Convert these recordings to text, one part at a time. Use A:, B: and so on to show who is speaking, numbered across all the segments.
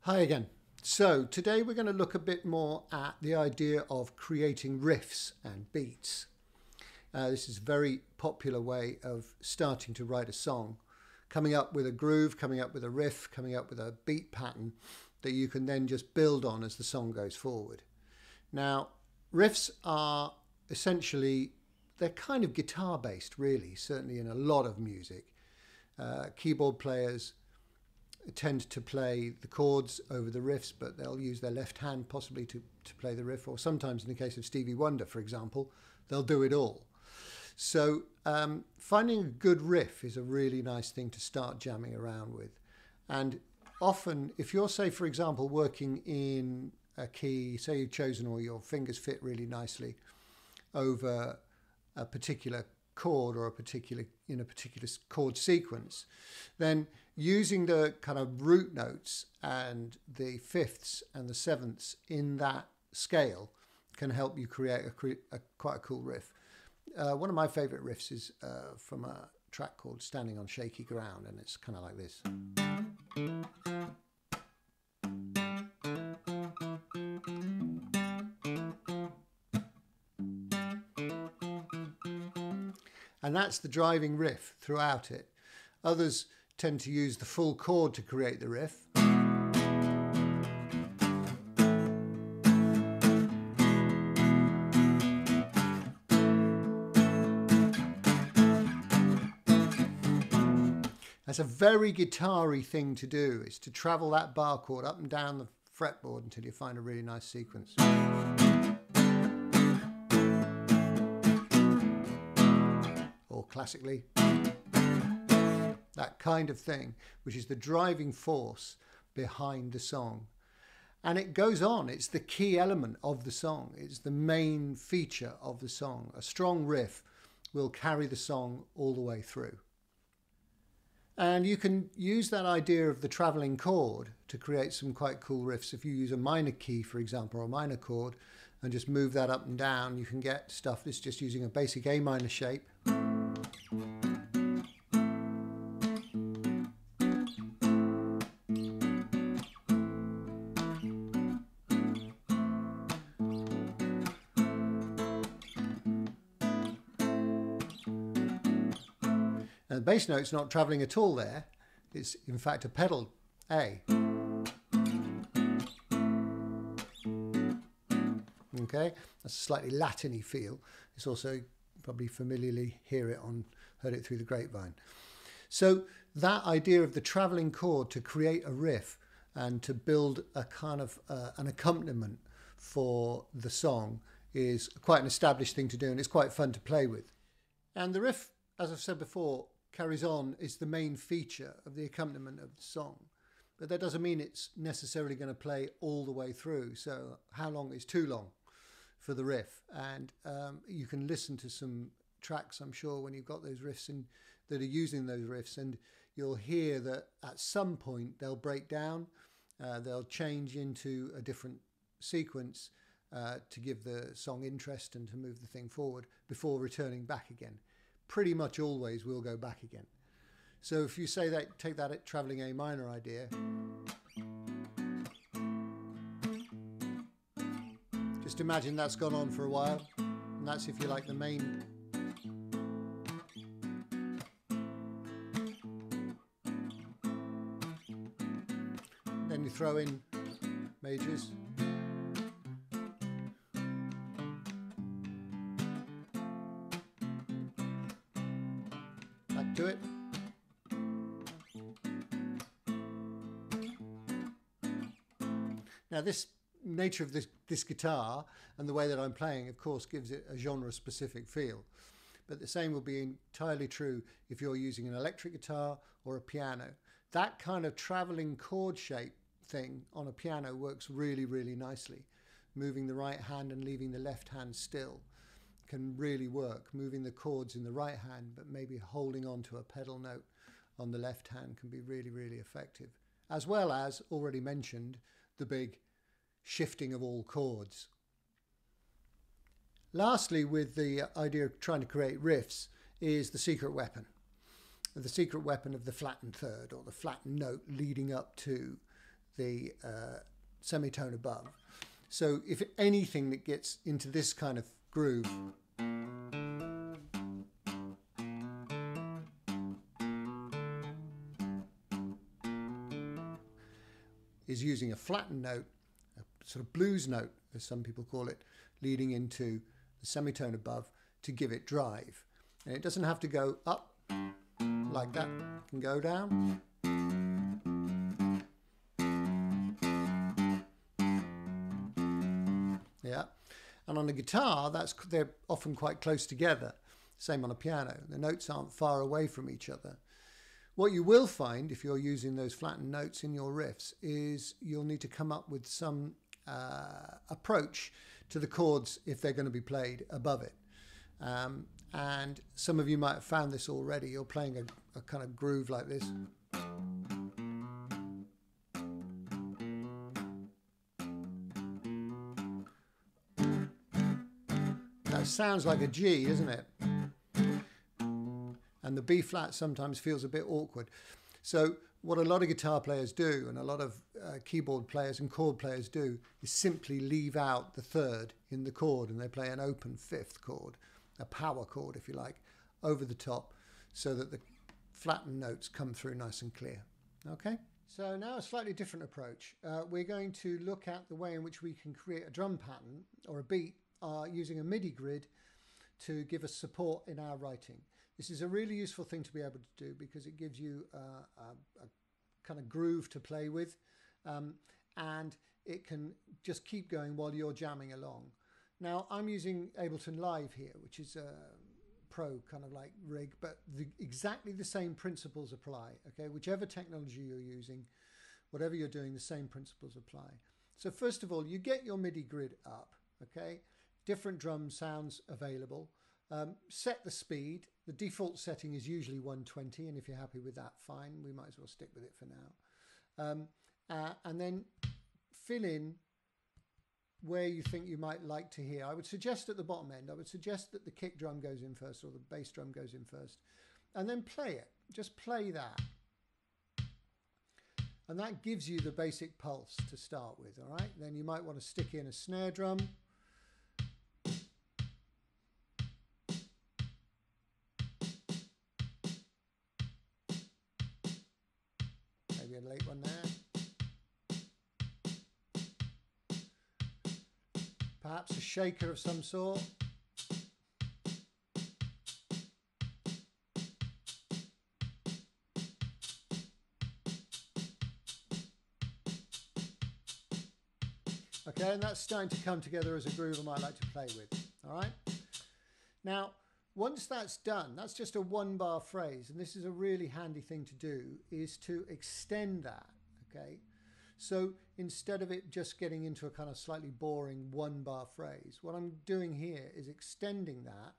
A: Hi again. So today we're going to look a bit more at the idea of creating riffs and beats. This is a very popular way of starting to write a song, coming up with a groove, coming up with a riff, coming up with a beat pattern that you can then just build on as the song goes forward. Now, riffs are essentially, they're kind of guitar based really, certainly in a lot of music. Keyboard players tend to play the chords over the riffs, but they'll use their left hand possibly to play the riff, or sometimes in the case of Stevie Wonder, for example, they'll do it all. So finding a good riff is a really nice thing to start jamming around with. And often, if you're, say, for example, working in a key, say you've chosen or your fingers fit really nicely over a particular chord or a particular chord sequence, then using the kind of root notes and the fifths and the sevenths in that scale can help you create quite a cool riff. One of my favorite riffs is from a track called Standing on Shaky Ground, and it's kind of like this. And that's the driving riff throughout it. Others tend to use the full chord to create the riff. That's a very guitar-y thing to do, is to travel that bar chord up and down the fretboard until you find a really nice sequence. Or classically, that kind of thing, which is the driving force behind the song. And it goes on, it's the key element of the song, it's the main feature of the song. A strong riff will carry the song all the way through. And you can use that idea of the travelling chord to create some quite cool riffs. If you use a minor key, for example, or a minor chord, and just move that up and down, you can get stuff that's just using a basic A minor shape. And the bass note's not travelling at all there. It's in fact a pedal A. Okay, that's a slightly Latin-y feel. It's also probably familiarly heard it through the grapevine. So that idea of the travelling chord to create a riff and to build a kind of an accompaniment for the song is quite an established thing to do, and it's quite fun to play with. And the riff, as I've said before, carries on, is the main feature of the accompaniment of the song. But that doesn't mean it's necessarily going to play all the way through. So how long is too long for the riff? And you can listen to some tracks, I'm sure, when you've got those riffs and that are using those riffs, and you'll hear that at some point they'll break down, they'll change into a different sequence to give the song interest and to move the thing forward before returning back again. Pretty much always will go back again. So if you say that, take that travelling A minor idea, just imagine that's gone on for a while, and that's, if you like, the main. Then you throw in majors. Back to it. Now this nature of this guitar and the way that I'm playing, of course, gives it a genre-specific feel. But the same will be entirely true if you're using an electric guitar or a piano. That kind of travelling chord shape thing on a piano works really, really nicely. Moving the right hand and leaving the left hand still can really work. Moving the chords in the right hand, but maybe holding on to a pedal note on the left hand can be really, really effective. As well as, already mentioned, the big shifting of all chords. Lastly, with the idea of trying to create riffs, is the secret weapon. The secret weapon of the flattened third, or the flattened note leading up to the semitone above. So if anything that gets into this kind of groove is using a flattened note, a sort of blues note, as some people call it, leading into the semitone above to give it drive. And it doesn't have to go up like that, it can go down. Yeah, and on a guitar, they're often quite close together. Same on a piano. The notes aren't far away from each other. What you will find if you're using those flattened notes in your riffs is you'll need to come up with some approach to the chords if they're going to be played above it. And some of you might have found this already. You're playing a kind of groove like this. That sounds like a G, isn't it? And the B flat sometimes feels a bit awkward. So what a lot of guitar players do and a lot of keyboard players and chord players do is simply leave out the third in the chord, and they play an open fifth chord, a power chord if you like, over the top so that the flattened notes come through nice and clear. Okay, so now a slightly different approach. We're going to look at the way in which we can create a drum pattern or a beat using a MIDI grid to give us support in our writing. This is a really useful thing to be able to do because it gives you a kind of groove to play with, and it can just keep going while you're jamming along. Now I'm using Ableton Live here, which is a pro kind of like rig, but exactly the same principles apply. Okay, whichever technology you're using, whatever you're doing, the same principles apply. So first of all, you get your MIDI grid up. Okay, different drum sounds available. Set the speed. The default setting is usually 120, and if you're happy with that, fine. We might as well stick with it for now. And then fill in where you think you might like to hear. I would suggest at the bottom end, I would suggest that the kick drum goes in first or the bass drum goes in first, and then play it. Just play that. And that gives you the basic pulse to start with, all right? Then you might want to stick in a snare drum. Maybe a late one there. Perhaps a shaker of some sort. Okay, and that's starting to come together as a groove I might like to play with. All right. Now, once that's done, that's just a one bar phrase, and this is a really handy thing to do, is to extend that. Okay. So instead of it just getting into a kind of slightly boring one bar phrase, what I'm doing here is extending that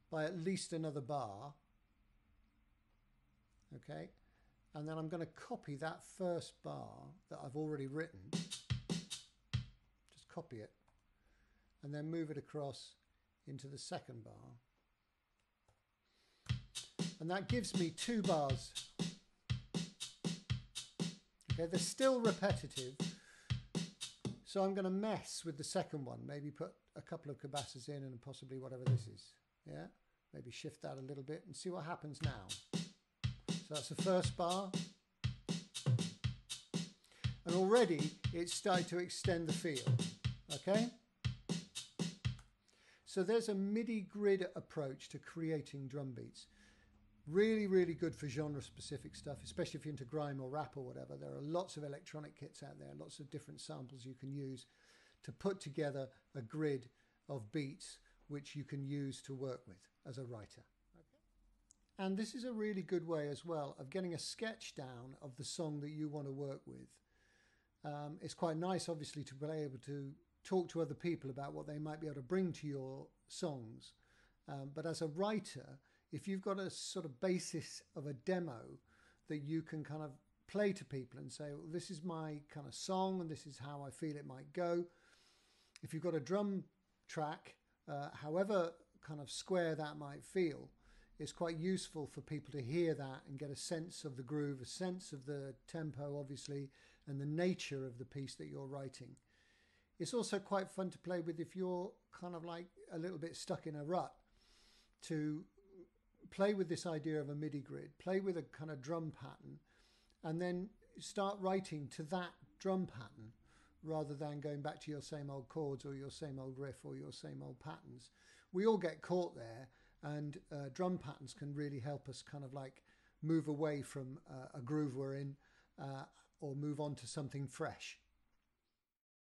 A: by at least another bar. Okay. And then I'm going to copy that first bar that I've already written. Just copy it and then move it across into the second bar. And that gives me 2 bars. Okay, they're still repetitive, so I'm going to mess with the second one. Maybe put a couple of cabasses in and possibly whatever this is. Yeah, maybe shift that a little bit and see what happens now. So that's the first bar, and already it's started to extend the feel. Okay, so there's a MIDI grid approach to creating drum beats. Really, really good for genre-specific stuff, especially if you're into grime or rap or whatever. There are lots of electronic kits out there, lots of different samples you can use to put together a grid of beats which you can use to work with as a writer. Okay. And this is a really good way as well of getting a sketch down of the song that you want to work with. It's quite nice, obviously, to be able to talk to other people about what they might be able to bring to your songs. But as a writer, if you've got a sort of basis of a demo that you can kind of play to people and say, well, this is my kind of song and this is how I feel it might go. If you've got a drum track, however kind of square that might feel, it's quite useful for people to hear that and get a sense of the groove, a sense of the tempo, obviously, and the nature of the piece that you're writing. It's also quite fun to play with if you're kind of like a little bit stuck in a rut, to play with this idea of a MIDI grid, play with a kind of drum pattern, and then start writing to that drum pattern rather than going back to your same old chords or your same old riff or your same old patterns. We all get caught there, and drum patterns can really help us kind of like move away from a groove we're in or move on to something fresh.